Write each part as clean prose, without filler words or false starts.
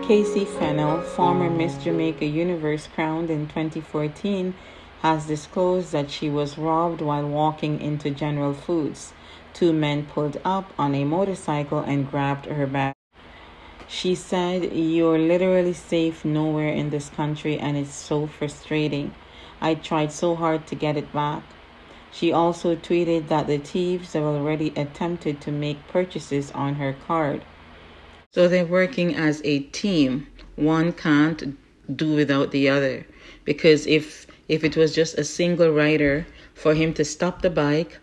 Casey Fennell, former Miss Jamaica Universe crowned in 2014, has disclosed that she was robbed while walking into General Foods. Two men pulled up on a motorcycle and grabbed her bag. She said, "You're literally safe nowhere in this country and it's so frustrating. I tried so hard to get it back." She also tweeted that the thieves have already attempted to make purchases on her card. So they're working as a team. One can't do without the other. Because if it was just a single rider, for him to stop the bike,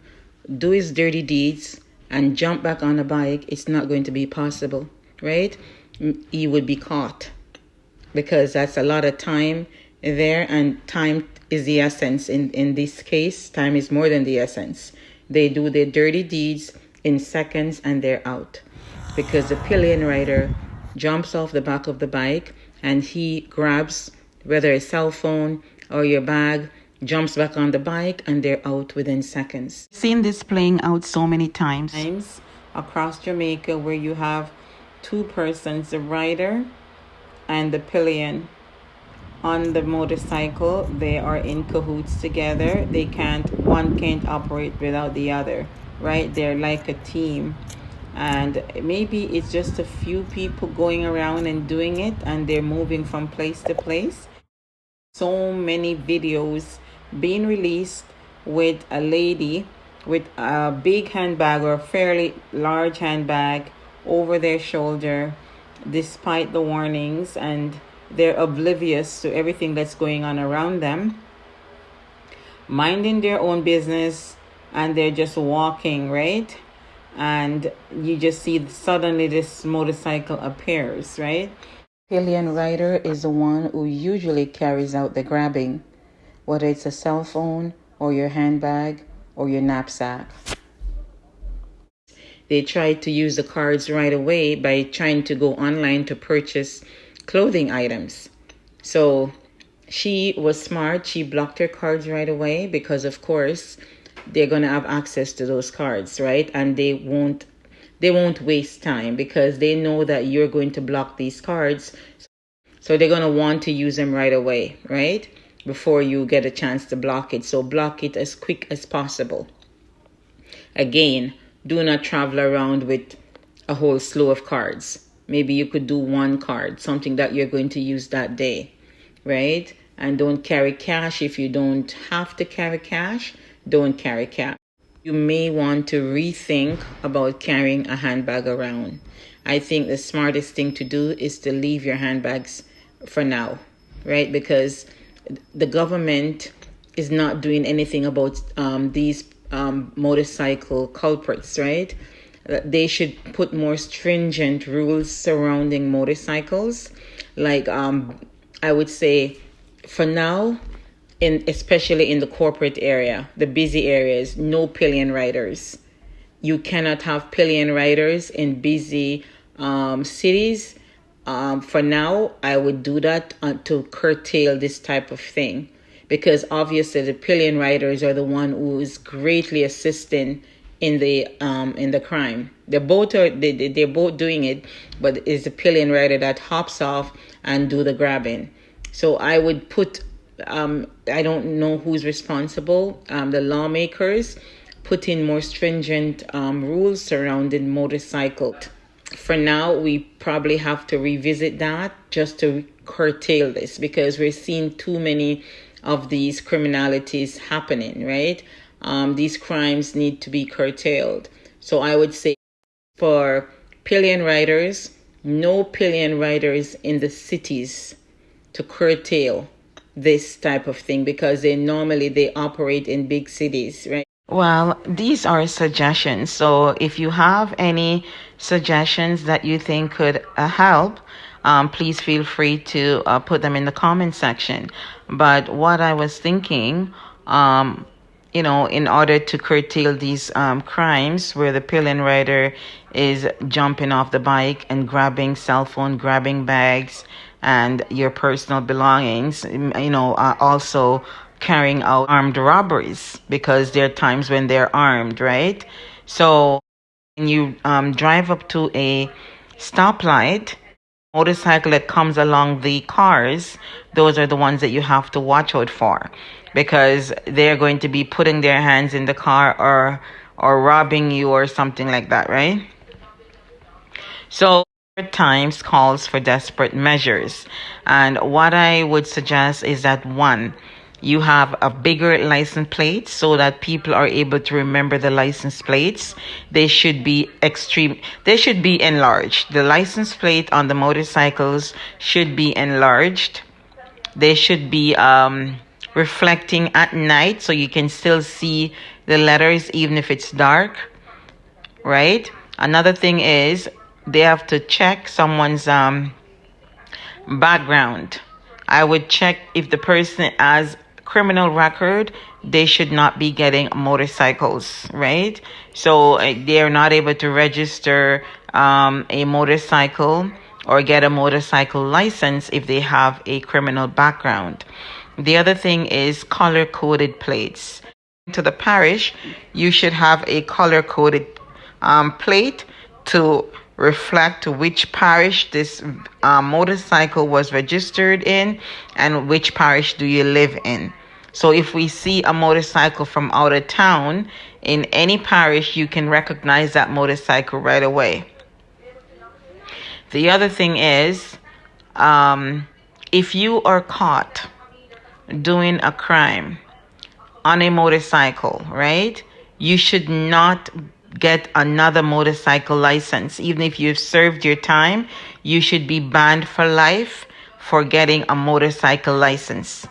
do his dirty deeds, and jump back on the bike, it's not going to be possible, right? He would be caught. Because that's a lot of time there, and time is the essence. In this case, time is more than the essence. They do their dirty deeds in seconds and they're out. Because the pillion rider jumps off the back of the bike and he grabs whether a cell phone or your bag, jumps back on the bike, and they're out within seconds. Seen this playing out so many times across Jamaica, where you have two persons, the rider and the pillion on the motorcycle. They are in cahoots together. One can't operate without the other, right? They're like a team. And maybe it's just a few people going around and doing it, and they're moving from place to place. So many videos being released with a lady with a big handbag or a fairly large handbag over their shoulder, despite the warnings, and they're oblivious to everything that's going on around them, minding their own business, and they're just walking, right? And you just see suddenly this motorcycle appears, right? Pillion rider is the one who usually carries out the grabbing, whether it's a cell phone or your handbag or your knapsack. They try to use the cards right away by trying to go online to purchase clothing items. So she was smart. She blocked her cards right away because, of course, they're going to have access to those cards, right? And they won't waste time because they know that you're going to block these cards. So they're going to want to use them right away, right? Before you get a chance to block it. So block it as quick as possible. Again, do not travel around with a whole slew of cards. Maybe you could do one card, something that you're going to use that day, right? And don't carry cash. If you don't have to carry cash, don't carry cash. You may want to rethink about carrying a handbag around. I think the smartest thing to do is to leave your handbags for now, right? Because the government is not doing anything about these motorcycle culprits, right? They should put more stringent rules surrounding motorcycles. Like I would say, for now, especially in the corporate area, the busy areas, no pillion riders. You cannot have pillion riders in busy cities. For now, I would do that to curtail this type of thing, because obviously the pillion riders are the one who is greatly assisting in the crime. They're both doing it, but it's the pillion rider that hops off and do the grabbing. So I would put. I don't know who's responsible. The lawmakers put in more stringent rules surrounding motorcycle. For now, we probably have to revisit that just to curtail this, because we're seeing too many of these criminalities happening, right? These crimes need to be curtailed. So I would say for pillion riders, no pillion riders in the cities to curtail this type of thing, because they operate in big cities, right? Well, these are suggestions. So if you have any suggestions that you think could help, please feel free to put them in the comment section. But what I was thinking, in order to curtail these crimes where the pillion rider is jumping off the bike and grabbing cell phone, grabbing bags, and your personal belongings, are also carrying out armed robberies, because there are times when they're armed, right? So when you drive up to a stoplight, motorcycle that comes along the cars, those are the ones that you have to watch out for, because they're going to be putting their hands in the car or robbing you or something like that, right? So times calls for desperate measures. And what I would suggest is that, one, you have a bigger license plate so that people are able to remember the license plates. They should be they should be enlarged. The license plate on the motorcycles should be enlarged. They should be reflecting at night so you can still see the letters even if it's dark, right? Another thing is they have to check someone's background. I would check if the person has criminal record. They should not be getting motorcycles, right? So they are not able to register a motorcycle or get a motorcycle license if they have a criminal background. The other thing is color-coded plates. To the parish, you should have a color-coded plate to reflect which parish this motorcycle was registered in and which parish do you live in. So if we see a motorcycle from out of town in any parish, you can recognize that motorcycle right away. The other thing is, if you are caught doing a crime on a motorcycle, right, you should not get another motorcycle license. Even if you've served your time, you should be banned for life for getting a motorcycle license,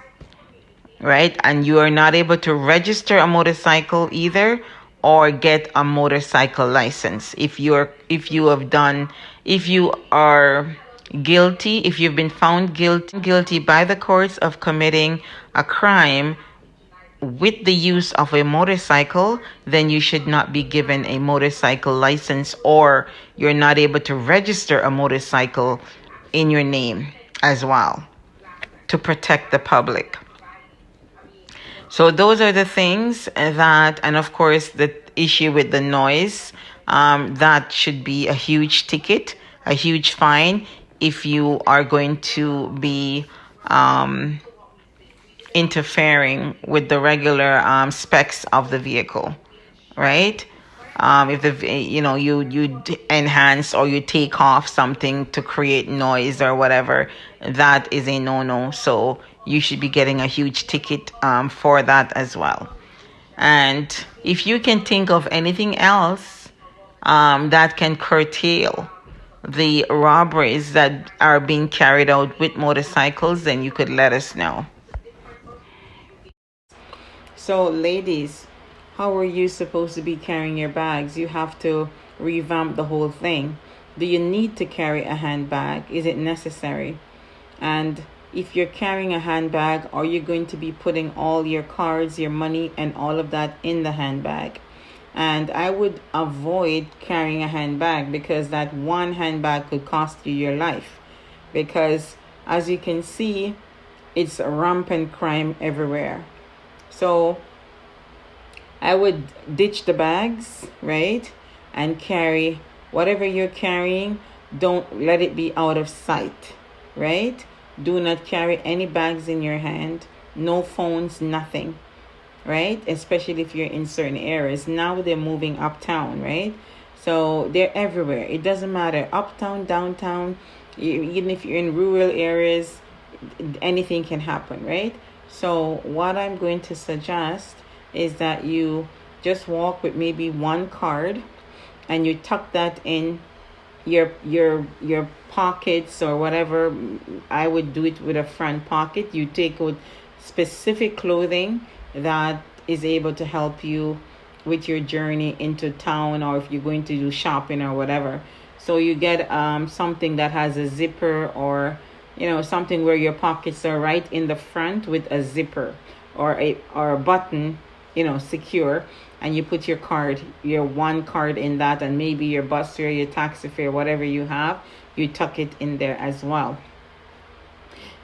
right? And you are not able to register a motorcycle either or get a motorcycle license if you are guilty, if you've been found guilty by the courts of committing a crime with the use of a motorcycle, then you should not be given a motorcycle license, or you're not able to register a motorcycle in your name as well to protect the public. So those are the things that, and of course the issue with the noise, that should be a huge ticket, a huge fine if you are going to be interfering with the regular specs of the vehicle, right? If you enhance or you take off something to create noise or whatever, that is a no-no. So you should be getting a huge ticket for that as well. And if you can think of anything else that can curtail the robberies that are being carried out with motorcycles, then you could let us know. So ladies, how are you supposed to be carrying your bags? You have to revamp the whole thing. Do you need to carry a handbag? Is it necessary? And if you're carrying a handbag, are you going to be putting all your cards, your money, and all of that in the handbag? And I would avoid carrying a handbag, because that one handbag could cost you your life. Because as you can see, it's rampant crime everywhere. So I would ditch the bags, right? And carry whatever you're carrying. Don't let it be out of sight, right? Do not carry any bags in your hand. No phones, nothing, right? Especially if you're in certain areas. Now they're moving uptown, right? So they're everywhere. It doesn't matter. Uptown, downtown, even if you're in rural areas, anything can happen, right? So what I'm going to suggest is that you just walk with maybe one card and you tuck that in your pockets or whatever. I would do it with a front pocket. You take out specific clothing that is able to help you with your journey into town, or if you're going to do shopping or whatever. So you get something that has a zipper, or something where your pockets are right in the front with a zipper or a button, secure, and you put your one card in that, and maybe your bus fare, your taxi fare, whatever you have, you tuck it in there as well.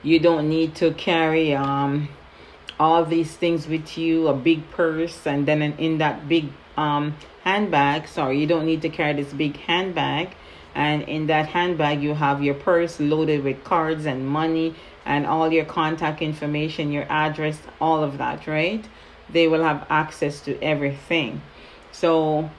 You don't need to carry all these things with you, a big purse, and then in that big handbag. Sorry, you don't need to carry this big handbag and in that handbag you have your purse loaded with cards and money and all your contact information, your address, all of that, right? They will have access to everything. So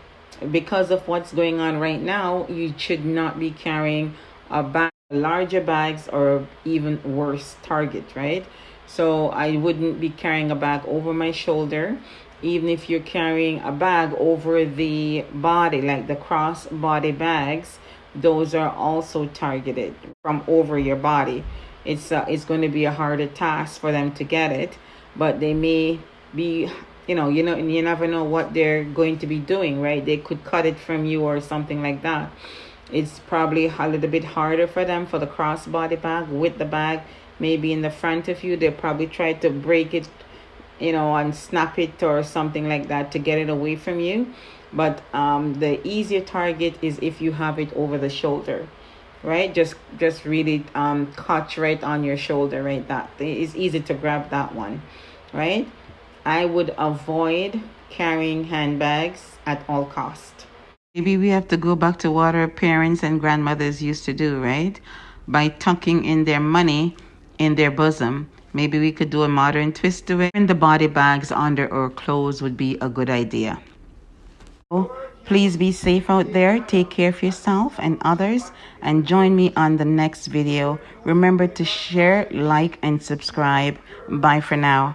because of what's going on right now, you should not be carrying a bag, larger bags, or even worse, Target, right? So I wouldn't be carrying a bag over my shoulder. Even if you're carrying a bag over the body, like the cross body bags, those are also targeted from over your body. It's going to be a harder task for them to get it, but they may be, you never know what they're going to be doing, right? They could cut it from you or something like that. It's probably a little bit harder for them for the crossbody bag. With the bag maybe in the front of you, they'll probably try to break it, and snap it or something like that to get it away from you. But the easier target is if you have it over the shoulder, right? Just really catch right on your shoulder, right? That is easy to grab that one, right? I would avoid carrying handbags at all cost. Maybe we have to go back to what our parents and grandmothers used to do, right? By tucking in their money in their bosom. Maybe we could do a modern twist to it. And the body bags under our clothes would be a good idea. Please be safe out there. Take care of yourself and others. And join me on the next video. Remember to share, like, and subscribe. Bye for now.